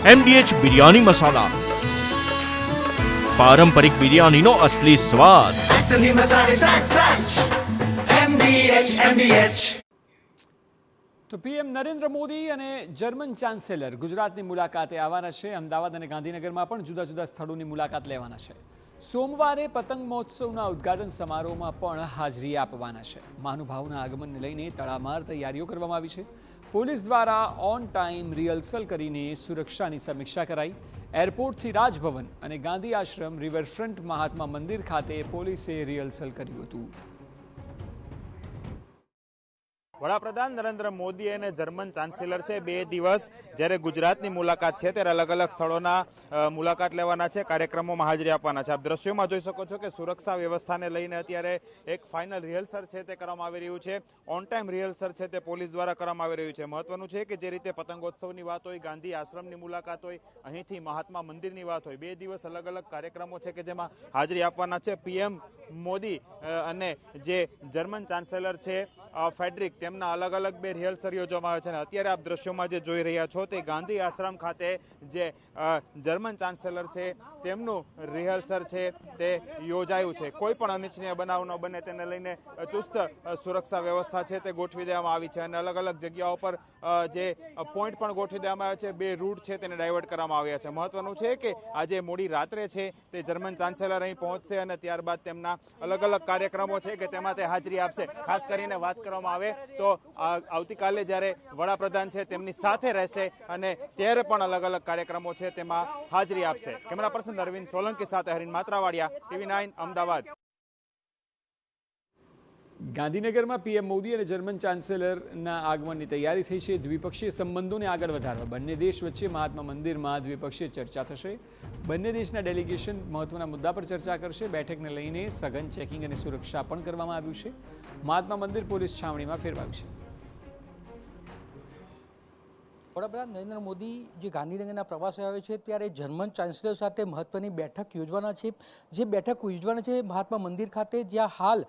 MDH biryani મસાલા, પારંપરિક બિરયાનીનો અસલી સ્વાદ. असली मसाले सच सच MDH. તો પીએમ નરેન્દ્ર મોદી અને જર્મન ચાન્સેલર ગુજરાતની મુલાકાતે આવવાના છે. અમદાવાદ અને ગાંધીનગરમાં પણ જુદા જુદા સ્થળોની મુલાકાત લેવાના છે. સોમવારે પતંગ મહોત્સવના ઉદ્ઘાટન સમારોહમાં પણ હાજરી આપવાના છે. મહાનુભાવોના આગમનને લઈને તડામાર તૈયારીઓ કરવામાં આવી છે. પોલીસ દ્વારા ઓન ટાઈમ રિહર્સલ કરીને સુરક્ષાની સમીક્ષા કરાઈ. એરપોર્ટથી રાજભવન અને ગાંધી આશ્રમ રિવરફ્રન્ટ મહાત્મા મંદિર ખાતે પોલીસે રિહર્સલ કર્યું હતું. વડાપ્રધાન નરેન્દ્ર મોદી અને જર્મન ચાન્સેલર છે 2 દિવસ જ્યારે ગુજરાતની મુલાકાત છે ત્યારે અલગ અલગ સ્થળોના મુલાકાત લેવાના છે, કાર્યક્રમોમાં હાજરી આપવાના છે. આપ દ્રશ્યોમાં જોઈ શકો છો કે સુરક્ષા વ્યવસ્થાને લઈને અત્યારે એક ફાઇનલ રિહર્સલ છે તે કરવામાં આવી રહ્યું છે. ઓન ટાઈમ રિહર્સલ છે તે પોલીસ દ્વારા કરવામાં આવી રહ્યું છે. મહત્વનું છે કે જે રીતે પતંગોત્સવની વાત હોય, ગાંધી આશ્રમની મુલાકાત હોય, અહીંથી મહાત્મા મંદિરની વાત હોય, 2 દિવસ અલગ અલગ કાર્યક્રમો છે કે જેમાં હાજરી આપવાના છે. પીએમ મોદી અને જે જર્મન ચાન્સેલર છે ફેડરિક, તેમના અલગ અલગ 2 રિહર્સલ યોજવામાં આવે છે. અને અત્યારે આપ દ્રશ્યોમાં જે જોઈ રહ્યા છો તે ગાંધી આશ્રમ ખાતે જે જર્મન ચાન્સેલર છે તેમનું રિહર્સલ છે તે યોજાયું છે. કોઈ પણ અનિચ્છનીય બનાવ ન બને તેને લઈને ચુસ્ત સુરક્ષા વ્યવસ્થા છે તે ગોઠવી દેવામાં આવી છે. અને અલગ અલગ જગ્યાઓ પર જે પોઈન્ટ પણ ગોઠવી દેવામાં આવ્યા છે. 2 રૂટ છે તેને ડાયવર્ટ કરવામાં આવ્યા છે. મહત્વનું છે કે આજે મોડી રાત્રે છે તે જર્મન ચાન્સેલર અહીં પહોંચશે અને ત્યારબાદ તેમના અલગ અલગ કાર્યક્રમો છે કે તેમાં તે હાજરી આપશે. ખાસ કરીને વાત કરવામાં આવે તો આવતીકાલે જ્યારે વડાપ્રધાન છે તેમની સાથે રહેશે અને ત્યારે પણ અલગ અલગ કાર્યક્રમો છે તેમાં હાજરી આપશે. કેમેરા પર્સન અરવિંદ સોલંકી સાથે હરીન માત્રાવાડિયા, TV9 અમદાવાદ. ગાંધીનગરમાં પીએમ મોદી અને જર્મન ચાન્સેલરના આગમનની તૈયારી થઈ છે. દ્વિપક્ષીય સંબંધોને આગળ વધારવા બંને દેશ વચ્ચે મહાત્મા મંદિરમાં દ્વિપક્ષીય ચર્ચા થશે. બંને દેશના ડેલિગેશન મહત્વના મુદ્દા પર ચર્ચા કરશે. બેઠકને લઈને સઘન ચેકિંગ અને સુરક્ષા પણ કરવામાં આવ્યું છે. મહાત્મા મંદિર પોલીસ છાવણીમાં ફેરવાયું છે. વડાપ્રધાન નરેન્દ્ર મોદી જે ગાંધીનગરના પ્રવાસે આવે છે ત્યારે જર્મન ચાન્સેલર સાથે મહત્વની બેઠક યોજવાના છે. જે બેઠક યોજવાના છે મહાત્મા મંદિર ખાતે, જ્યાં હાલ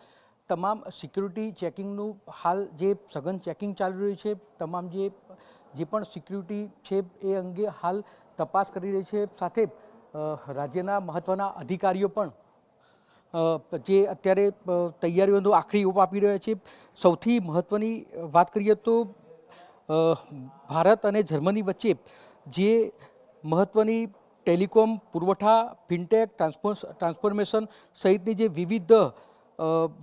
તમામ સિક્યુરિટી ચેકિંગનું હાલ જે સઘન ચેકિંગ ચાલી રહ્યું છે. તમામ જે પણ સિક્યુરિટી છે એ અંગે હાલ તપાસ કરી રહી છે. સાથે રાજ્યના મહત્વના અધિકારીઓ પણ જે અત્યારે તૈયારીઓનો આખરી ઓપ આપી રહ્યા છે. સૌથી મહત્વની વાત કરીએ તો ભારત અને જર્મની વચ્ચે જે મહત્વની ટેલિકોમ પુરવઠા, ફિનટેક, ટ્રાન્સફોર્મેશન સહિતની જે વિવિધ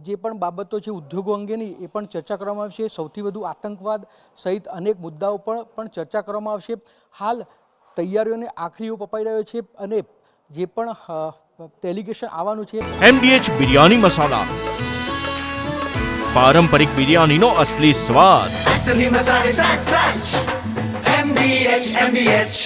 જે પણ બાબતો છે ઉદ્યોગો અંગેની એ પણ ચર્ચા કરવામાં આવશે. સૌથી વધુ આતંકવાદ સહિત અનેક મુદ્દાઓ પણ ચર્ચા કરવામાં આવશે. હાલ તૈયારીઓને આખરી ઓપ અપાઈ રહ્યો છે અને જે પણ ડેલિગેશન આવવાનું છે. MDH બિરયાની મસાલા, પારંપરિક બિરયાનીનો અસલી સ્વાદ. असली मसाले सच सच MDH.